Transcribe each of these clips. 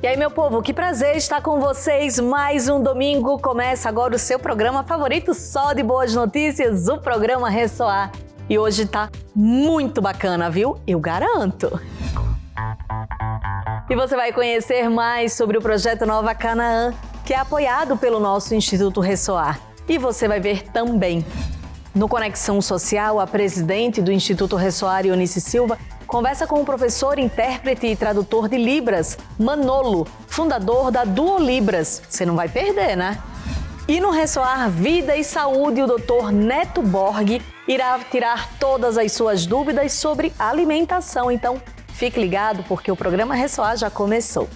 E aí, meu povo, que prazer estar com vocês. Mais um domingo começa agora o seu programa favorito só de boas notícias, o programa Ressoar. E hoje tá muito bacana, viu? Eu garanto. E você vai conhecer mais sobre o projeto Nova Canaã, que é apoiado pelo nosso Instituto Ressoar. E você vai ver também. No Conexão Social, a presidente do Instituto Ressoar, Eunice Silva, conversa com o professor, intérprete e tradutor de Libras, Manolo, fundador da Duolibras. Você não vai perder, né? E no Ressoar Vida e Saúde, o Dr. Neto Borg irá tirar todas as suas dúvidas sobre alimentação. Então, fique ligado porque o programa Ressoar já começou.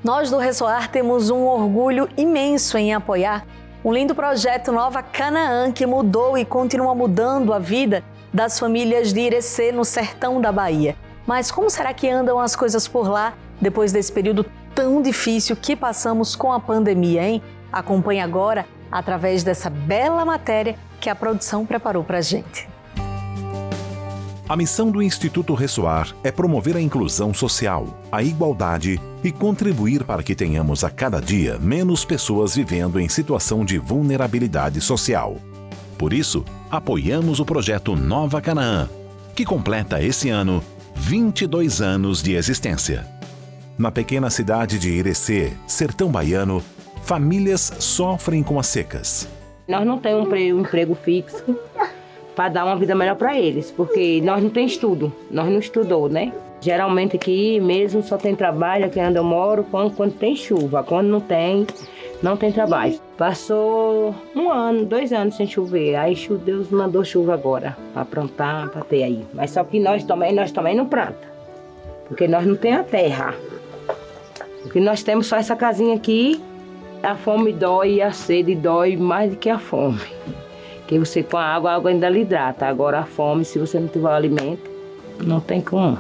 Nós do Ressoar temos um orgulho imenso em apoiar um lindo projeto Nova Canaã que mudou e continua mudando a vida das famílias de Irecê, no sertão da Bahia. Mas como será que andam as coisas por lá depois desse período tão difícil que passamos com a pandemia, hein? Acompanhe agora através dessa bela matéria que a produção preparou pra gente. A missão do Instituto Ressoar é promover a inclusão social, a igualdade e contribuir para que tenhamos a cada dia menos pessoas vivendo em situação de vulnerabilidade social. Por isso, apoiamos o projeto Nova Canaã, que completa esse ano 22 anos de existência. Na pequena cidade de Irecê, sertão baiano, famílias sofrem com as secas. Nós não temos um emprego fixo para dar uma vida melhor para eles, porque nós não temos estudo, nós não estudou, né? Geralmente aqui mesmo só tem trabalho aqui onde eu moro quando tem chuva, quando não tem trabalho. Passou 1 ano, 2 anos sem chover, aí Deus mandou chuva agora, para plantar, para ter aí. Mas só que nós também não planta, porque nós não temos a terra. Porque nós temos só essa casinha aqui, a fome dói e a sede dói mais do que a fome. Que você com a água ainda lhe hidrata. Agora a fome, se você não tiver o alimento, não tem como.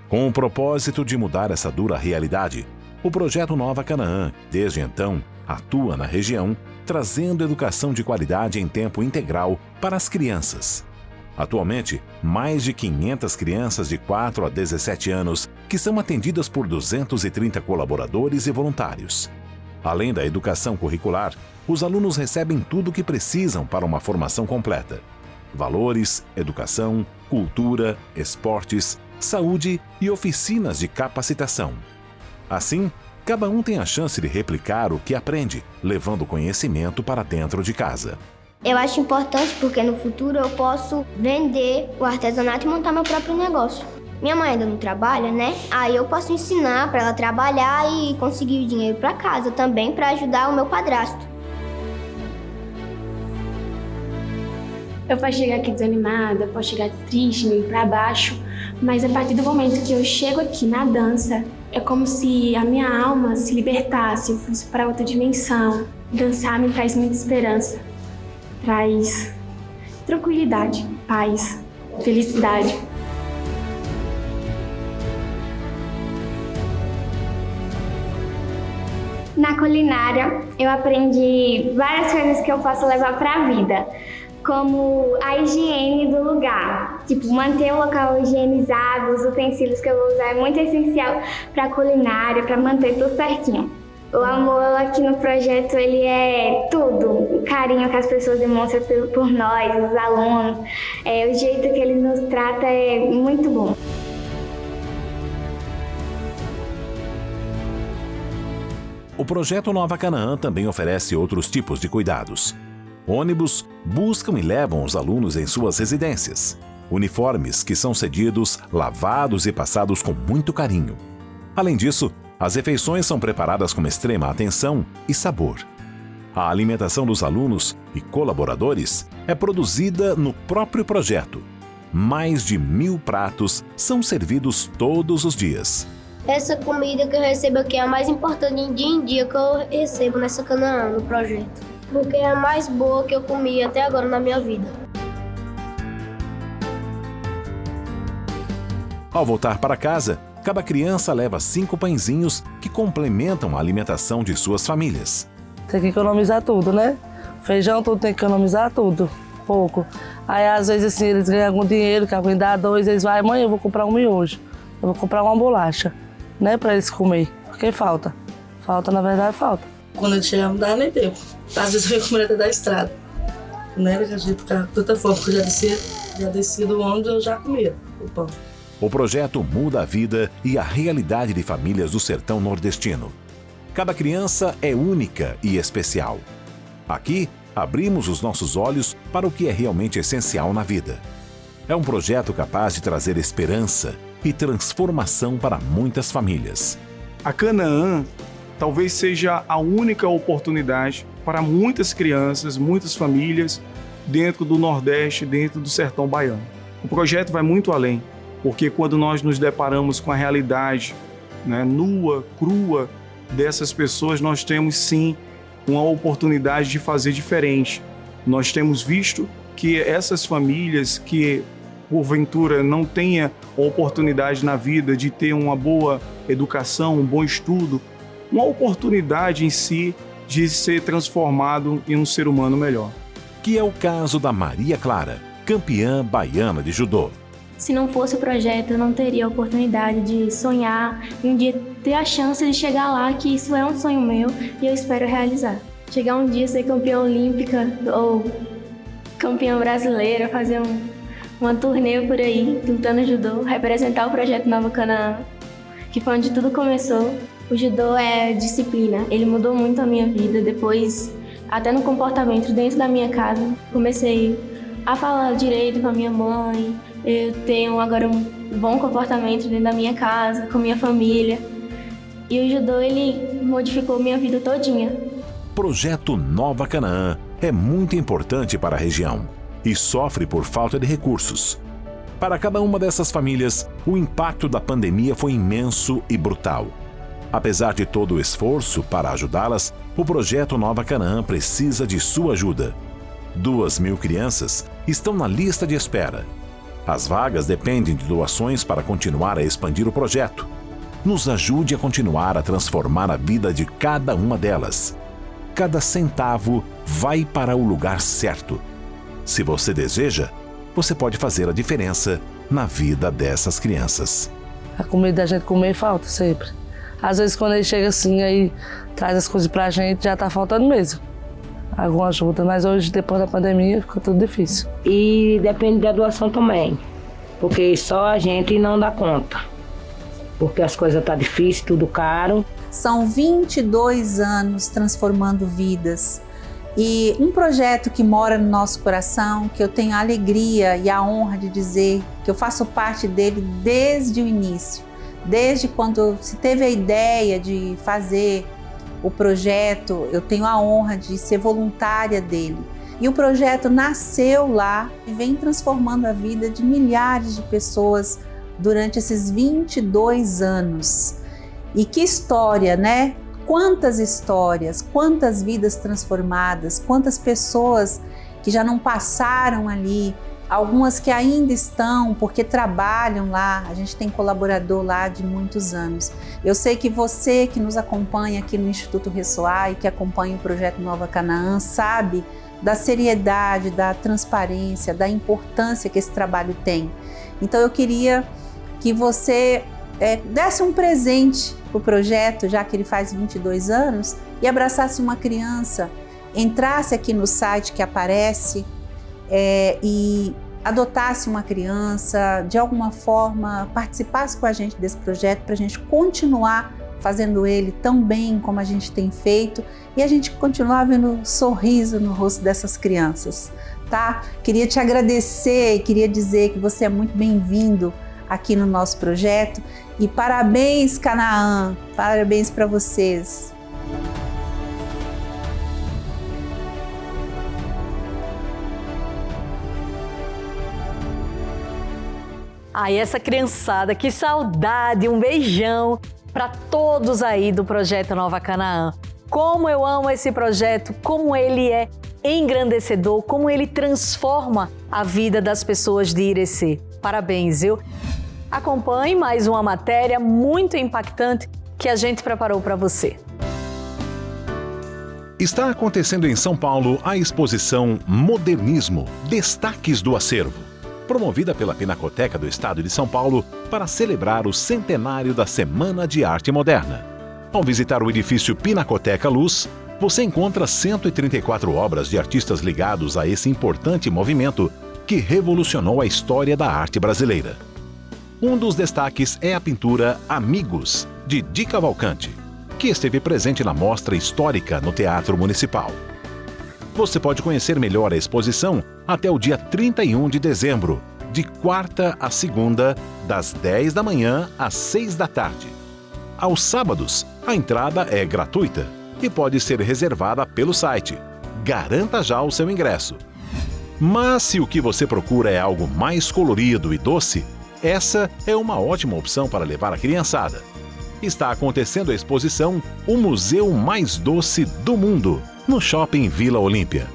Com o propósito de mudar essa dura realidade, o projeto Nova Canaã, desde então, atua na região, trazendo educação de qualidade em tempo integral para as crianças. Atualmente, mais de 500 crianças de 4 a 17 anos que são atendidas por 230 colaboradores e voluntários. Além da educação curricular, os alunos recebem tudo o que precisam para uma formação completa: valores, educação, cultura, esportes, saúde e oficinas de capacitação. Assim, cada um tem a chance de replicar o que aprende, levando o conhecimento para dentro de casa. Eu acho importante porque no futuro eu posso vender o artesanato e montar meu próprio negócio. Minha mãe ainda não trabalha, né? Aí eu posso ensinar para ela trabalhar e conseguir o dinheiro para casa também para ajudar o meu padrasto. Eu posso chegar aqui desanimada, posso chegar triste, meio para baixo, mas a partir do momento que eu chego aqui na dança, é como se a minha alma se libertasse, eu fosse para outra dimensão. Dançar me traz muita esperança, traz tranquilidade, paz, felicidade. Na culinária, eu aprendi várias coisas que eu posso levar para a vida, como a higiene do lugar. Tipo, manter o local higienizado, os utensílios que eu vou usar é muito essencial para a culinária, para manter tudo certinho. O amor aqui no projeto, ele é tudo. O carinho que as pessoas demonstram por nós, os alunos, o jeito que eles nos tratam é muito bom. O projeto Nova Canaã também oferece outros tipos de cuidados. Ônibus buscam e levam os alunos em suas residências. Uniformes que são cedidos, lavados e passados com muito carinho. Além disso, as refeições são preparadas com extrema atenção e sabor. A alimentação dos alunos e colaboradores é produzida no próprio projeto. Mais de 1.000 pratos são servidos todos os dias. Essa comida que eu recebo aqui é a mais importante dia em dia que eu recebo nessa Canaã, no projeto. Porque é a mais boa que eu comi até agora na minha vida. Ao voltar para casa, cada criança leva 5 pãezinhos que complementam a alimentação de suas famílias. Tem que economizar tudo, né? Feijão, tudo tem que economizar tudo. pouco. Aí, às vezes, assim, eles ganham algum dinheiro, que alguém dá 2, eles vão, mãe, eu vou comprar um miojo, eu vou comprar uma bolacha, né, pra eles comer, porque falta. Falta, na verdade, falta. Quando eles chegam, não dá nem tempo. Às vezes eu venho comer até da estrada. Né, que a gente fica de tanta fome, porque já descia do ônibus, eu já comia o pão. O projeto muda a vida e a realidade de famílias do sertão nordestino. Cada criança é única e especial. Aqui, abrimos os nossos olhos para o que é realmente essencial na vida. É um projeto capaz de trazer esperança e transformação para muitas famílias. A Canaã talvez seja a única oportunidade para muitas crianças, muitas famílias dentro do Nordeste, dentro do sertão baiano. O projeto vai muito além, porque quando nós nos deparamos com a realidade, né, nua, crua dessas pessoas, nós temos sim uma oportunidade de fazer diferente. Nós temos visto que essas famílias que porventura não tenham oportunidade na vida de ter uma boa educação, um bom estudo, uma oportunidade em si de ser transformado em um ser humano melhor. Que é o caso da Maria Clara, campeã baiana de judô. Se não fosse o projeto, eu não teria a oportunidade de sonhar e um dia ter a chance de chegar lá, que isso é um sonho meu e eu espero realizar. Chegar um dia a ser campeã olímpica ou campeã brasileira, fazer uma turnê por aí, lutando judô, representar o projeto Nova Canaã, que foi onde tudo começou. O judô é disciplina, ele mudou muito a minha vida. Depois, até no comportamento dentro da minha casa, comecei a falar direito com a minha mãe. Eu tenho agora um bom comportamento dentro da minha casa, com minha família. E o judô, ele modificou minha vida todinha. Projeto Nova Canaã é muito importante para a região e sofre por falta de recursos. Para cada uma dessas famílias, o impacto da pandemia foi imenso e brutal. Apesar de todo o esforço para ajudá-las, o projeto Nova Canaã precisa de sua ajuda. 2.000 crianças estão na lista de espera. As vagas dependem de doações para continuar a expandir o projeto. Nos ajude a continuar a transformar a vida de cada uma delas. Cada centavo vai para o lugar certo. Se você deseja, você pode fazer a diferença na vida dessas crianças. A comida da gente comer falta sempre. Às vezes quando ele chega assim, aí traz as coisas pra gente, já tá faltando mesmo. Alguma ajuda, mas hoje, depois da pandemia, ficou tudo difícil. E depende da doação também, porque só a gente não dá conta. Porque as coisas estão difíceis, tudo caro. São 22 anos transformando vidas. E um projeto que mora no nosso coração, que eu tenho a alegria e a honra de dizer que eu faço parte dele desde o início. Desde quando se teve a ideia de fazer o projeto, eu tenho a honra de ser voluntária dele. E o projeto nasceu lá e vem transformando a vida de milhares de pessoas durante esses 22 anos. E que história, né? Quantas histórias, quantas vidas transformadas, quantas pessoas que já não passaram ali, algumas que ainda estão porque trabalham lá. A gente tem colaborador lá de muitos anos. Eu sei que você que nos acompanha aqui no Instituto Ressoar e que acompanha o projeto Nova Canaã sabe da seriedade, da transparência, da importância que esse trabalho tem. Então eu queria que você desse um presente para o projeto, já que ele faz 22 anos, e abraçasse uma criança, entrasse aqui no site que aparece e adotasse uma criança, de alguma forma participasse com a gente desse projeto para a gente continuar fazendo ele tão bem como a gente tem feito e a gente continuar vendo sorriso no rosto dessas crianças, tá? Queria te agradecer, queria dizer que você é muito bem-vindo aqui no nosso projeto e parabéns, Canaã, parabéns para vocês. Ai, essa criançada, que saudade, um beijão para todos aí do Projeto Nova Canaã. Como eu amo esse projeto, como ele é engrandecedor, como ele transforma a vida das pessoas de Irecê. Parabéns, viu? Acompanhe mais uma matéria muito impactante que a gente preparou para você. Está acontecendo em São Paulo a exposição Modernismo, Destaques do Acervo, promovida pela Pinacoteca do Estado de São Paulo para celebrar o centenário da Semana de Arte Moderna. Ao visitar o edifício Pinacoteca Luz, você encontra 134 obras de artistas ligados a esse importante movimento que revolucionou a história da arte brasileira. Um dos destaques é a pintura Amigos, de Di Cavalcanti, que esteve presente na Mostra Histórica no Teatro Municipal. Você pode conhecer melhor a exposição até o dia 31 de dezembro, de quarta a segunda, das 10 da manhã às 6 da tarde. Aos sábados, a entrada é gratuita e pode ser reservada pelo site. Garanta já o seu ingresso. Mas se o que você procura é algo mais colorido e doce, essa é uma ótima opção para levar a criançada. Está acontecendo a exposição O Museu Mais Doce do Mundo, no Shopping Vila Olímpia.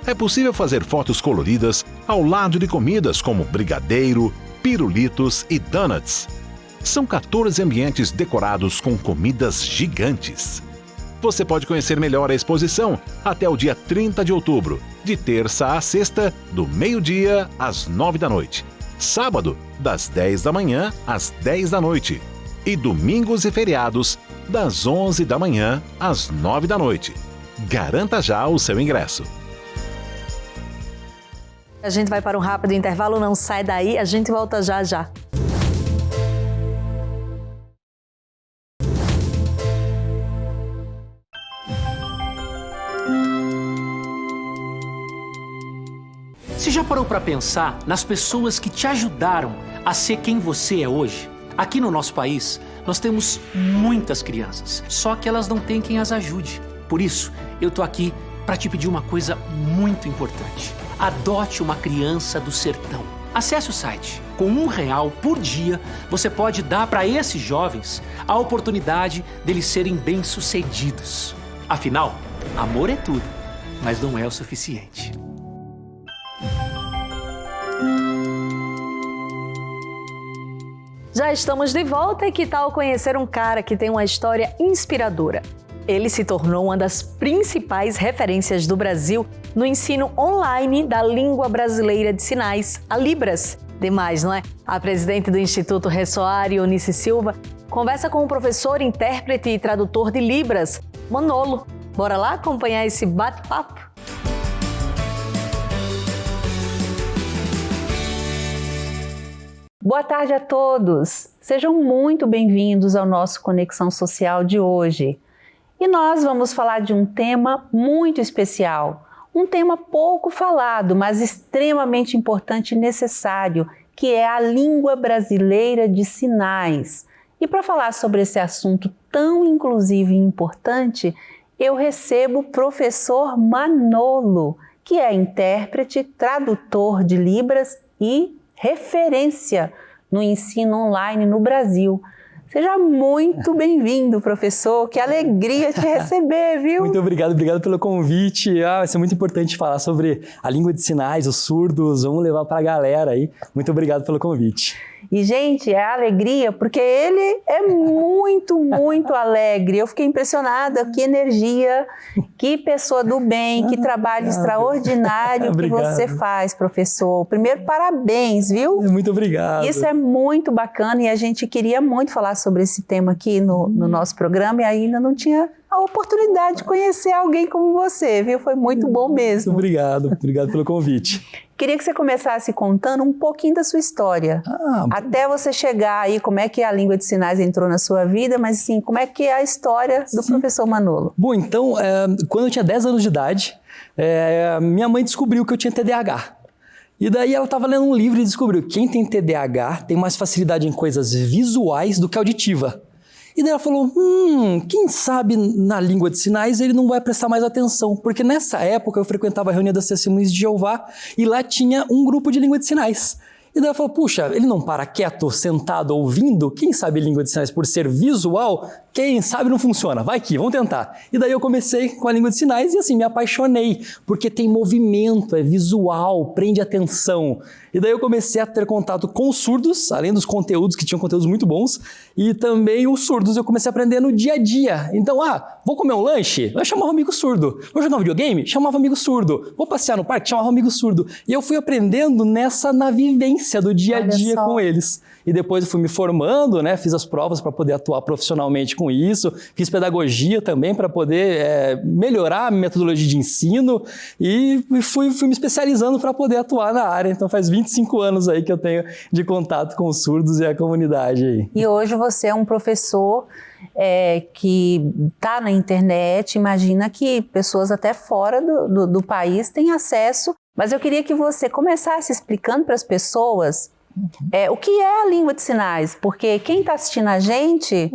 É possível fazer fotos coloridas ao lado de comidas como brigadeiro, pirulitos e donuts. São 14 ambientes decorados com comidas gigantes. Você pode conhecer melhor a exposição até o dia 30 de outubro, de terça a sexta, do meio-dia às 9 da noite. Sábado, das 10 da manhã às 10 da noite. E domingos e feriados, das 11 da manhã às 9 da noite. Garanta já o seu ingresso. A gente vai para um rápido intervalo, não sai daí, a gente volta já já. Você já parou para pensar nas pessoas que te ajudaram a ser quem você é hoje? Aqui no nosso país, nós temos muitas crianças, só que elas não têm quem as ajude. Por isso, eu tô aqui para te pedir uma coisa muito importante. Adote uma criança do sertão. Acesse o site. Com R$1 por dia, você pode dar para esses jovens a oportunidade deles serem bem-sucedidos. Afinal, amor é tudo, mas não é o suficiente. Já estamos de volta e que tal conhecer um cara que tem uma história inspiradora? Ele se tornou uma das principais referências do Brasil no ensino online da língua brasileira de sinais, a Libras. Demais, não é? A presidente do Instituto Ressoar, Eunice Silva, conversa com o professor, intérprete e tradutor de Libras, Manolo. Bora lá acompanhar esse bate-papo? Boa tarde a todos! Sejam muito bem-vindos ao nosso Conexão Social de hoje. E nós vamos falar de um tema muito especial, um tema pouco falado, mas extremamente importante e necessário, que é a língua brasileira de sinais. E para falar sobre esse assunto tão inclusivo e importante, eu recebo o professor Manolo, que é intérprete, tradutor de Libras e referência no ensino online no Brasil. Seja muito bem-vindo, professor. Que alegria te receber, viu? Muito obrigado pelo convite. Vai ser muito importante falar sobre a língua de sinais, os surdos. Vamos levar para a galera aí. Muito obrigado pelo convite. E, gente, é alegria porque ele é muito, muito alegre. Eu fiquei impressionada, que energia, que pessoa do bem, que trabalho extraordinário que você faz, professor. Primeiro, parabéns, viu? Muito obrigado. Isso é muito bacana e a gente queria muito falar sobre esse tema aqui no nosso programa e ainda não tinha a oportunidade de conhecer alguém como você, viu? Foi muito bom mesmo. Muito obrigado pelo convite. Queria que você começasse contando um pouquinho da sua história. Até você chegar aí, como é que a língua de sinais entrou na sua vida, mas assim, como é que é a história do professor Manolo? Bom, então, quando eu tinha 10 anos de idade, minha mãe descobriu que eu tinha TDAH. E daí ela estava lendo um livro e descobriu que quem tem TDAH tem mais facilidade em coisas visuais do que auditiva. E daí ela falou, quem sabe na língua de sinais ele não vai prestar mais atenção. Porque nessa época eu frequentava a reunião das Testemunhas de Jeová e lá tinha um grupo de língua de sinais. E daí ela falou, puxa, ele não para quieto, sentado, ouvindo? Quem sabe língua de sinais por ser visual quem sabe não funciona, vai aqui, vamos tentar. E daí eu comecei com a língua de sinais e assim, me apaixonei, porque tem movimento, é visual, prende atenção. E daí eu comecei a ter contato com os surdos, além dos conteúdos, que tinham conteúdos muito bons, e também os surdos eu comecei a aprender no dia a dia. Então, vou comer um lanche? Eu chamava um amigo surdo. Vou jogar um videogame? Chamava um amigo surdo. Vou passear no parque? Chamava um amigo surdo. E eu fui aprendendo na vivência do dia a dia com eles. E depois eu fui me formando, né? Fiz as provas para poder atuar profissionalmente com isso, fiz pedagogia também para poder melhorar a metodologia de ensino e fui me especializando para poder atuar na área. Então faz 25 anos aí que eu tenho de contato com os surdos e a comunidade aí. E hoje você é um professor que está na internet, imagina que pessoas até fora do país têm acesso, mas eu queria que você começasse explicando para as pessoas o que é a língua de sinais, porque quem está assistindo a gente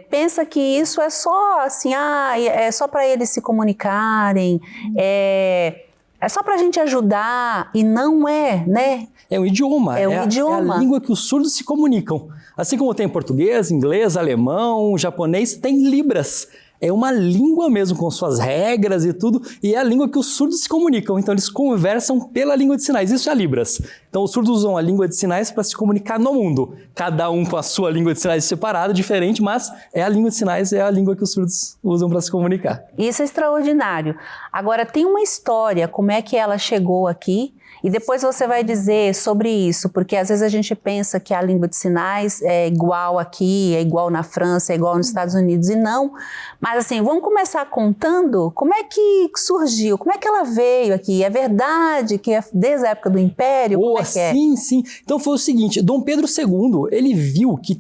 pensa que isso é só assim, é só para eles se comunicarem, é só para a gente ajudar, e não é, né? É um idioma, é a língua que os surdos se comunicam. Assim como tem português, inglês, alemão, japonês, tem Libras. É uma língua mesmo, com suas regras e tudo, e é a língua que os surdos se comunicam. Então eles conversam pela língua de sinais, isso é a Libras. Então os surdos usam a língua de sinais para se comunicar no mundo. Cada um com a sua língua de sinais separada, diferente, mas a língua de sinais é a língua que os surdos usam para se comunicar. Isso é extraordinário. Agora tem uma história, como é que ela chegou aqui? E depois você vai dizer sobre isso, porque às vezes a gente pensa que a língua de sinais é igual aqui, é igual na França, é igual nos Estados Unidos, e não. Mas assim, vamos começar contando como é que surgiu, como é que ela veio aqui. É verdade que é desde a época do Império? Como é que é? Sim. Então foi o seguinte, Dom Pedro II, ele viu que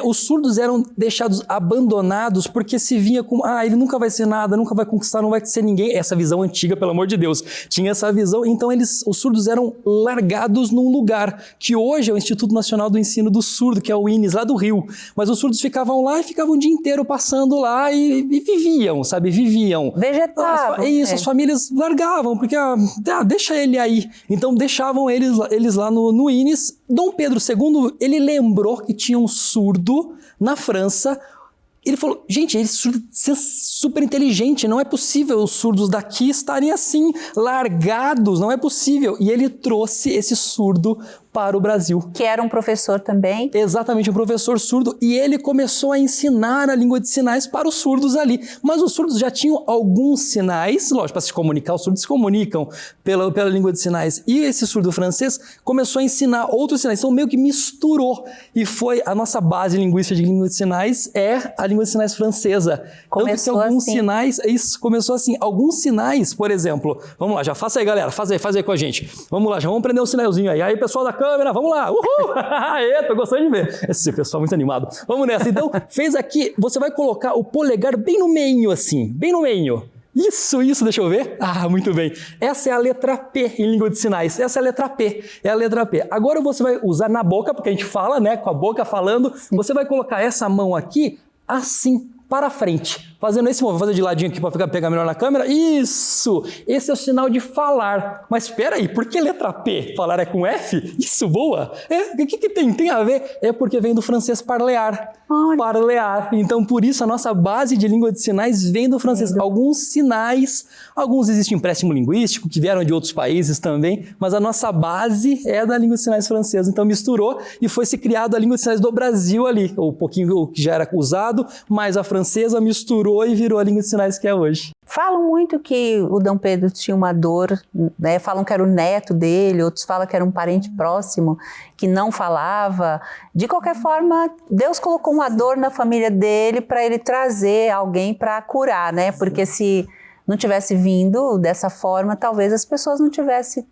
os surdos eram deixados abandonados porque se vinha com, ele nunca vai ser nada, nunca vai conquistar, não vai ser ninguém. Essa visão antiga, pelo amor de Deus, tinha essa visão, então os surdos eram largados num lugar, que hoje é o Instituto Nacional do Ensino do Surdo, que é o INES, lá do Rio. Mas os surdos ficavam lá e ficavam o dia inteiro passando lá e viviam, sabe? Viviam. Vegetavam. As famílias largavam, porque deixa ele aí. Então deixavam eles lá no INES. Dom Pedro II, ele lembrou que tinha um surdo na França. Ele falou, gente, ele é super inteligente, não é possível os surdos daqui estarem assim, largados, não é possível. E ele trouxe esse surdo para o Brasil. Que era um professor também? Exatamente, um professor surdo, e ele começou a ensinar a língua de sinais para os surdos ali. Mas os surdos já tinham alguns sinais, lógico, para se comunicar, os surdos se comunicam pela língua de sinais. E esse surdo francês começou a ensinar outros sinais, então meio que misturou. E foi a nossa base linguística de língua de sinais, é a língua de sinais francesa. Começou então, alguns assim. Sinais, isso começou assim, alguns sinais, por exemplo, vamos lá, já faça aí, galera, faz aí com a gente. Vamos lá, já vamos prender um sinalzinho aí. Aí, pessoal da câmera, vamos lá, uhul! Aê, tô gostando de ver. Esse pessoal muito animado. Vamos nessa. Então, fez aqui, você vai colocar o polegar bem no meio, assim, bem no meio. Isso, deixa eu ver. Muito bem. Essa é a letra P em língua de sinais. Essa é a letra P, Agora você vai usar na boca, porque a gente fala, né, com a boca falando. Você vai colocar essa mão aqui, assim, para frente. Fazendo esse movimento, vou fazer de ladinho aqui para pegar melhor na câmera. Isso! Esse é o sinal de falar. Mas espera aí, por que letra P? Falar é com F? Isso, boa! O que tem? Tem a ver? É porque vem do francês parlear. Parlear. Então, por isso, a nossa base de língua de sinais vem do francês. Alguns sinais, alguns existem empréstimo linguístico, que vieram de outros países também, mas a nossa base é da língua de sinais francesa. Então, misturou e foi se criado a língua de sinais do Brasil ali. Um pouquinho que já era usado, mas a francesa misturou e virou a língua de sinais que é hoje. Falam muito que o Dom Pedro tinha uma dor, né? Falam que era o neto dele, outros falam que era um parente próximo, que não falava. De qualquer forma, Deus colocou uma dor na família dele para ele trazer alguém para curar, né? Porque se não tivesse vindo dessa forma, talvez as pessoas não tivessem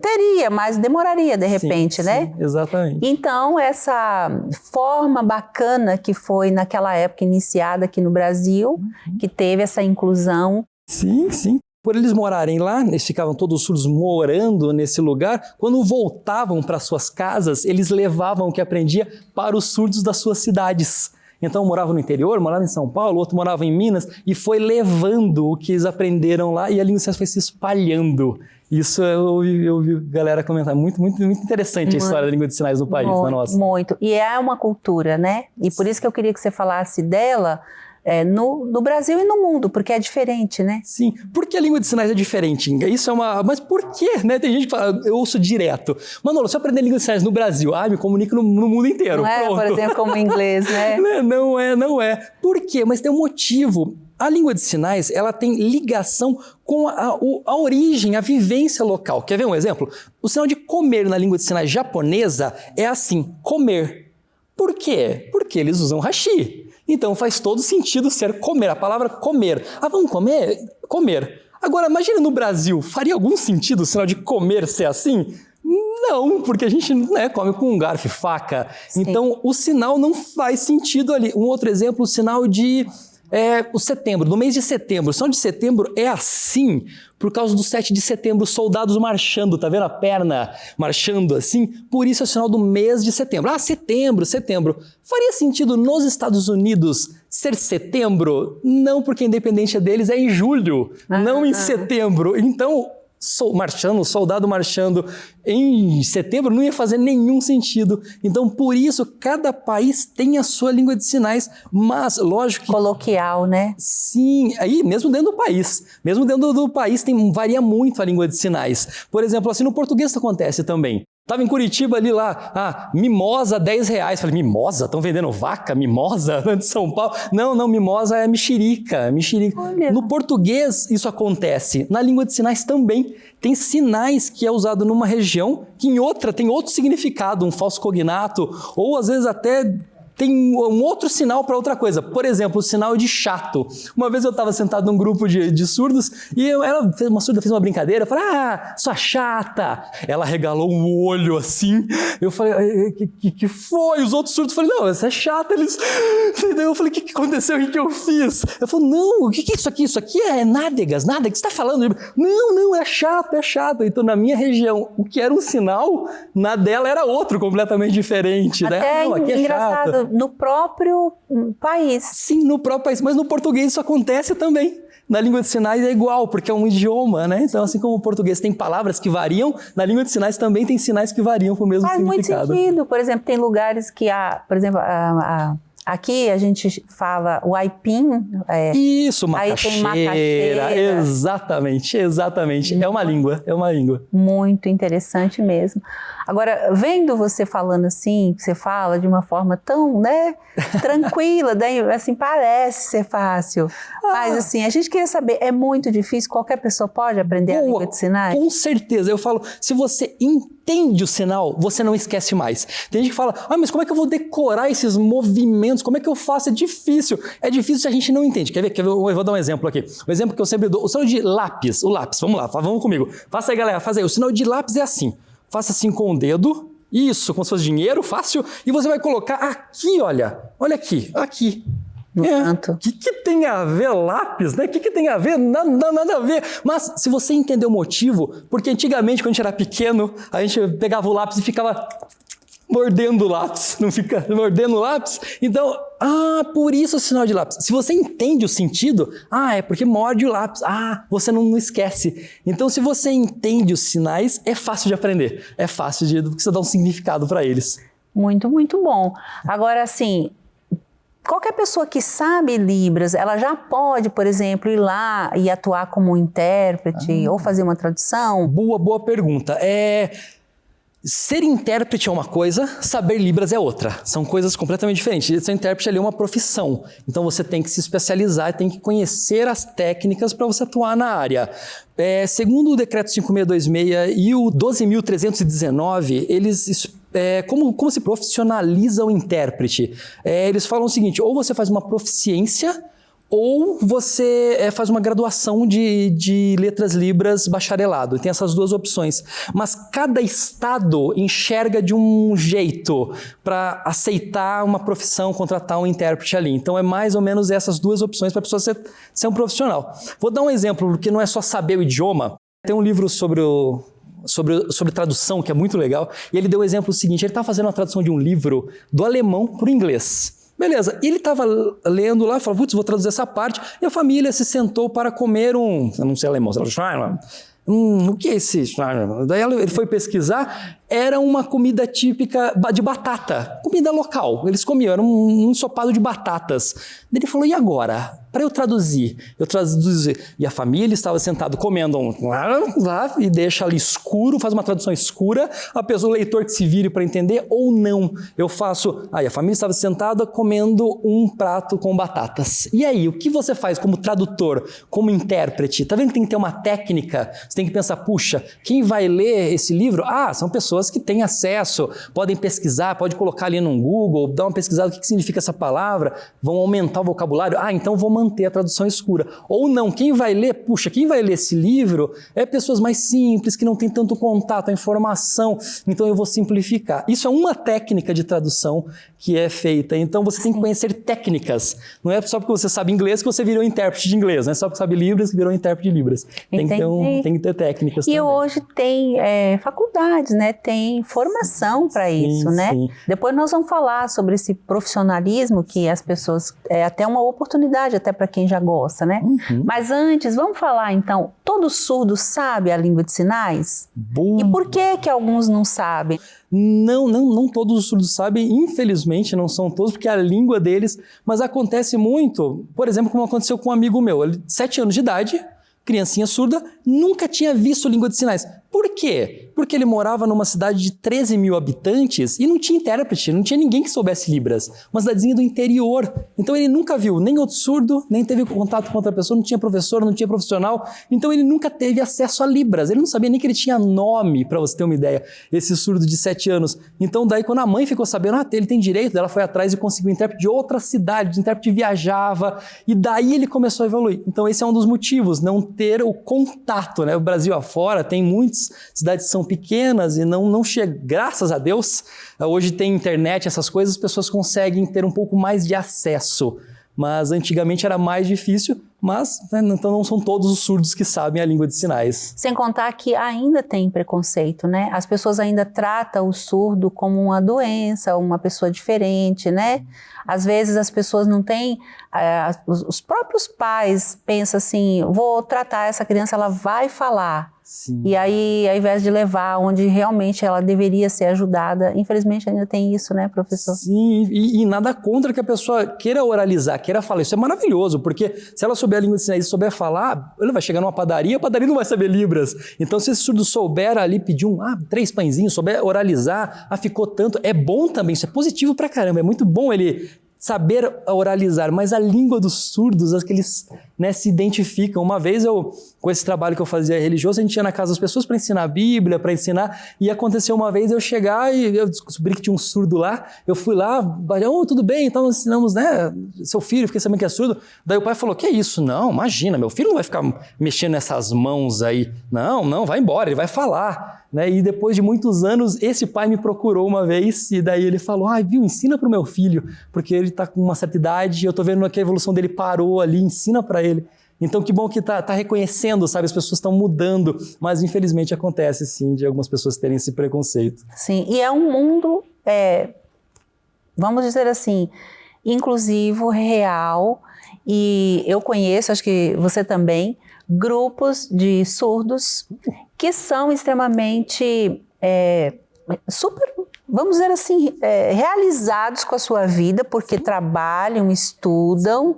teria, mas demoraria de repente, né? Sim, exatamente. Então, essa forma bacana que foi naquela época iniciada aqui no Brasil, que teve essa inclusão. Sim. Por eles morarem lá, eles ficavam todos surdos morando nesse lugar, quando voltavam para suas casas, eles levavam o que aprendia para os surdos das suas cidades. Então, morava no interior, morava em São Paulo, outro morava em Minas, e foi levando o que eles aprenderam lá, e a língua de sinais foi se espalhando. Isso eu vi galera comentar. Muito interessante a história da língua de sinais no país, na nossa. Muito. E é uma cultura, né? E por isso que eu queria que você falasse dela no Brasil e no mundo, porque é diferente, né? Sim. Por que a língua de sinais é diferente, Inga? Isso é uma... Mas por quê, né? Tem gente que fala, eu ouço direto. Manolo, se eu aprender língua de sinais no Brasil, me comunico no mundo inteiro. Não é, por exemplo, como o inglês, né? Não é. Por quê? Mas tem um motivo. A língua de sinais, ela tem ligação com a origem, a vivência local. Quer ver um exemplo? O sinal de comer na língua de sinais japonesa é assim, comer. Por quê? Porque eles usam hashi. Então faz todo sentido ser comer, a palavra comer. Vamos comer? Comer. Agora, imagina no Brasil, faria algum sentido o sinal de comer ser assim? Não, porque a gente come com um garfo e faca. Sim. Então o sinal não faz sentido ali. Um outro exemplo, o sinal de... o setembro, no mês de setembro. O sinal de setembro é assim por causa do 7 de setembro, soldados marchando, tá vendo a perna marchando assim? Por isso é o sinal do mês de setembro. Setembro. Faria sentido nos Estados Unidos ser setembro? Não, porque a independência deles é em julho, não em setembro. Então, soldado marchando em setembro não ia fazer nenhum sentido. Então, por isso, cada país tem a sua língua de sinais, mas, lógico que... Coloquial, né? Sim, aí mesmo dentro do país. Mesmo dentro do país varia muito a língua de sinais. Por exemplo, assim, no português isso acontece também. Tava em Curitiba ali lá, mimosa R$10. Falei, mimosa? Estão vendendo vaca? Mimosa? De São Paulo? Não, mimosa é mexerica. Olha. No português isso acontece. Na língua de sinais também. Tem sinais que é usado numa região que em outra tem outro significado, um falso cognato, ou às vezes até... tem um outro sinal para outra coisa. Por exemplo, o sinal de chato. Uma vez eu estava sentado num grupo de surdos e uma surda fez uma brincadeira. Eu falei, sua chata. Ela regalou um olho assim. Eu falei, que foi? Os outros surdos falaram, não, essa é chata. Daí eu falei, o que aconteceu? O que eu fiz? Eu falei, não, o que é isso aqui? Isso aqui é nádegas, o que você está falando? Não, é chato. Então, na minha região, o que era um sinal, na dela era outro, completamente diferente. Até né? Não, aqui é engraçado. chato. No próprio país. Sim, no próprio país, mas no português isso acontece também. Na língua de sinais é igual, porque é um idioma, né? Então, assim como o português tem palavras que variam, na língua de sinais também tem sinais que variam com o mesmo significado. Faz muito sentido. Por exemplo, tem lugares que por exemplo, aqui a gente fala o aipim. Isso, macaxeira. Aí tem macaxeira. Exatamente. É uma língua. Muito interessante mesmo. Agora, vendo você falando assim, que você fala de uma forma tão, tranquila, daí, assim, parece ser fácil. Mas, assim, a gente queria saber, é muito difícil? Qualquer pessoa pode aprender a língua de sinais? Com certeza. Eu falo, se você entende o sinal, você não esquece mais. Tem gente que fala, mas como é que eu vou decorar esses movimentos? Como é que eu faço? É difícil. É difícil se a gente não entende. Quer ver? Eu vou dar um exemplo aqui. O exemplo que eu sempre dou, o sinal de lápis. O lápis, vamos lá, vamos comigo. Faça aí, galera, faz aí. O sinal de lápis é assim. Faça assim com o dedo, isso, como se fosse dinheiro, fácil, e você vai colocar aqui, olha aqui. No canto. O que tem a ver lápis, né? O que tem a ver? Nada a ver. Mas se você entender o motivo, porque antigamente, quando a gente era pequeno, a gente pegava o lápis e ficava mordendo o lápis, não fica mordendo o lápis? Então, por isso o sinal de lápis. Se você entende o sentido, é porque morde o lápis. Você não esquece. Então, se você entende os sinais, é fácil de aprender. É fácil de você dar um significado para eles. Muito, muito bom. Agora, assim, qualquer pessoa que sabe Libras, ela já pode, por exemplo, ir lá e atuar como intérprete ou fazer uma tradução? Boa pergunta. Ser intérprete é uma coisa, saber Libras é outra. São coisas completamente diferentes. Ser intérprete ali é uma profissão. Então você tem que se especializar, tem que conhecer as técnicas para você atuar na área. Segundo o Decreto 5626 e o 12.319, eles... como se profissionaliza o intérprete? Eles falam o seguinte, ou você faz uma proficiência, ou você faz uma graduação de letras Libras bacharelado. Tem essas duas opções. Mas cada estado enxerga de um jeito para aceitar uma profissão, contratar um intérprete ali. Então é mais ou menos essas duas opções para a pessoa ser um profissional. Vou dar um exemplo, porque não é só saber o idioma. Tem um livro sobre tradução, que é muito legal, e ele deu o exemplo seguinte, ele estava fazendo uma tradução de um livro do alemão para o inglês. Beleza, e ele estava lendo lá, falou, putz, vou traduzir essa parte, e a família se sentou para comer eu não sei alemão, o que é esse? Daí ele foi pesquisar, era uma comida típica de batata, comida local, eles comiam, era um ensopado de batatas. Daí ele falou, e agora? Para eu traduzi, e a família estava sentada comendo lá, e deixa ali escuro, faz uma tradução escura, o leitor que se vire para entender, ou não, eu faço, a família estava sentada comendo um prato com batatas. E aí, o que você faz como tradutor, como intérprete? Tá vendo que tem que ter uma técnica? Você tem que pensar, puxa, quem vai ler esse livro? São pessoas que têm acesso, podem pesquisar, pode colocar ali no Google, dar uma pesquisada, o que significa essa palavra, vão aumentar o vocabulário, então vou manter a tradução escura. Ou não, quem vai ler esse livro é pessoas mais simples, que não tem tanto contato, a informação, então eu vou simplificar. Isso é uma técnica de tradução que é feita, então você tem que conhecer técnicas, não é só porque você sabe inglês que você virou intérprete de inglês, não é só porque sabe Libras que virou intérprete de Libras. Tem que ter técnicas também. E hoje tem faculdades, né? Tem formação para isso, né? Sim. Depois nós vamos falar sobre esse profissionalismo que as pessoas, é até uma oportunidade até para quem já gosta, né? Mas antes, vamos falar então, todo surdo sabe a língua de sinais? Boa. E por que alguns não sabem? Não todos os surdos sabem, infelizmente não são todos, porque é a língua deles, mas acontece muito, por exemplo, como aconteceu com um amigo meu, ele 7 anos de idade, criancinha surda, nunca tinha visto língua de sinais. Por quê? Porque ele morava numa cidade de 13 mil habitantes e não tinha intérprete, não tinha ninguém que soubesse Libras. Uma cidadezinha do interior. Então ele nunca viu nem outro surdo, nem teve contato com outra pessoa, não tinha professor, não tinha profissional. Então ele nunca teve acesso a Libras. Ele não sabia nem que ele tinha nome, para você ter uma ideia, esse surdo de 7 anos. Então daí quando a mãe ficou sabendo, ele tem direito, ela foi atrás e conseguiu um intérprete de outra cidade, o intérprete viajava, e daí ele começou a evoluir. Então esse é um dos motivos, não ter o contato, né? O Brasil afora tem muitas cidades que são pequenas e não chega, graças a Deus, hoje tem internet, essas coisas, as pessoas conseguem ter um pouco mais de acesso, mas antigamente era mais difícil, mas então não são todos os surdos que sabem a língua de sinais. Sem contar que ainda tem preconceito, né? As pessoas ainda tratam o surdo como uma doença, uma pessoa diferente, né? Às vezes as pessoas não têm, os próprios pais pensam assim, vou tratar essa criança, ela vai falar. Sim. E aí, ao invés de levar onde realmente ela deveria ser ajudada, infelizmente ainda tem isso, né, professor? Sim, e nada contra que a pessoa queira oralizar, queira falar. Isso é maravilhoso, porque se ela souber a língua de sinais e souber falar, ele vai chegar numa padaria, a padaria não vai saber Libras. Então, se esse surdo souber ali pedir 3 pãezinhos, souber oralizar, ficou tanto, é bom também, isso é positivo pra caramba, é muito bom ele saber oralizar, mas a língua dos surdos, as que eles se identificam. Uma vez com esse trabalho que eu fazia religioso, a gente ia na casa das pessoas para ensinar a Bíblia, para ensinar, e aconteceu uma vez eu chegar e eu descobri que tinha um surdo lá, eu fui lá, tudo bem, então nós ensinamos, né, seu filho, fiquei sabendo que é surdo, daí o pai falou, que é isso? Não, imagina, meu filho não vai ficar mexendo nessas mãos aí, não, vai embora, ele vai falar, né, e depois de muitos anos, esse pai me procurou uma vez, e daí ele falou, ensina pro meu filho, porque ele tá com uma certa idade, eu tô vendo que a evolução dele parou ali, ensina para ele. Então, que bom que tá reconhecendo, sabe? As pessoas estão mudando, mas infelizmente acontece, sim, de algumas pessoas terem esse preconceito. Sim, e é um mundo, vamos dizer assim, inclusivo, real, e eu conheço, acho que você também, grupos de surdos que são extremamente super, vamos dizer assim, realizados com a sua vida, porque trabalham, estudam,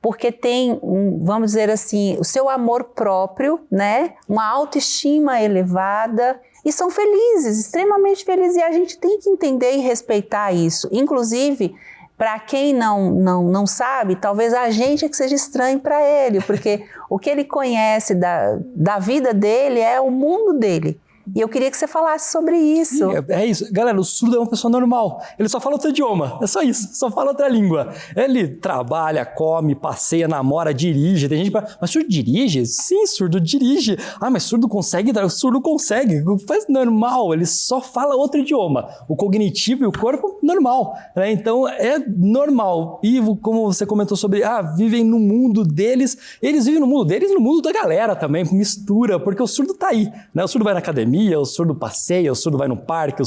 porque tem, vamos dizer assim, o seu amor próprio, né? Uma autoestima elevada, e são felizes, extremamente felizes, e a gente tem que entender e respeitar isso. Inclusive, para quem não sabe, talvez a gente é que seja estranho para ele, porque o que ele conhece da vida dele é o mundo dele. E eu queria que você falasse sobre isso. Sim, é isso. Galera, o surdo é uma pessoa normal. Ele só fala outro idioma. É só isso. Só fala outra língua. Ele trabalha, come, passeia, namora, dirige. Tem gente que fala, mas surdo dirige? Sim, surdo dirige. Mas surdo consegue? Surdo consegue. Faz normal. Ele só fala outro idioma. O cognitivo e o corpo normal, né? Então é normal. E como você comentou sobre, vivem no mundo deles, eles vivem no mundo deles e no mundo da galera também, mistura, porque o surdo tá aí, né? O surdo vai na academia, o surdo passeia, o surdo vai no parque,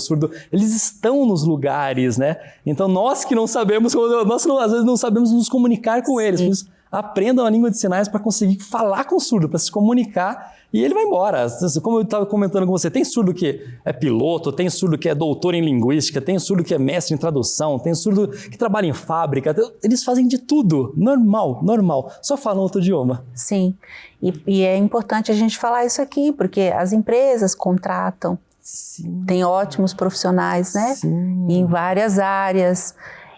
eles estão nos lugares, né? Então nós que não sabemos, às vezes não sabemos nos comunicar com eles, por isso, aprendam a língua de sinais para conseguir falar com o surdo, para se comunicar, e ele vai embora. Como eu estava comentando com você, tem surdo que é piloto, tem surdo que é doutor em linguística, tem surdo que é mestre em tradução, tem surdo que trabalha em fábrica, eles fazem de tudo, normal, só falam outro idioma. Sim, e é importante a gente falar isso aqui, porque as empresas contratam, tem ótimos profissionais, né? Em várias áreas.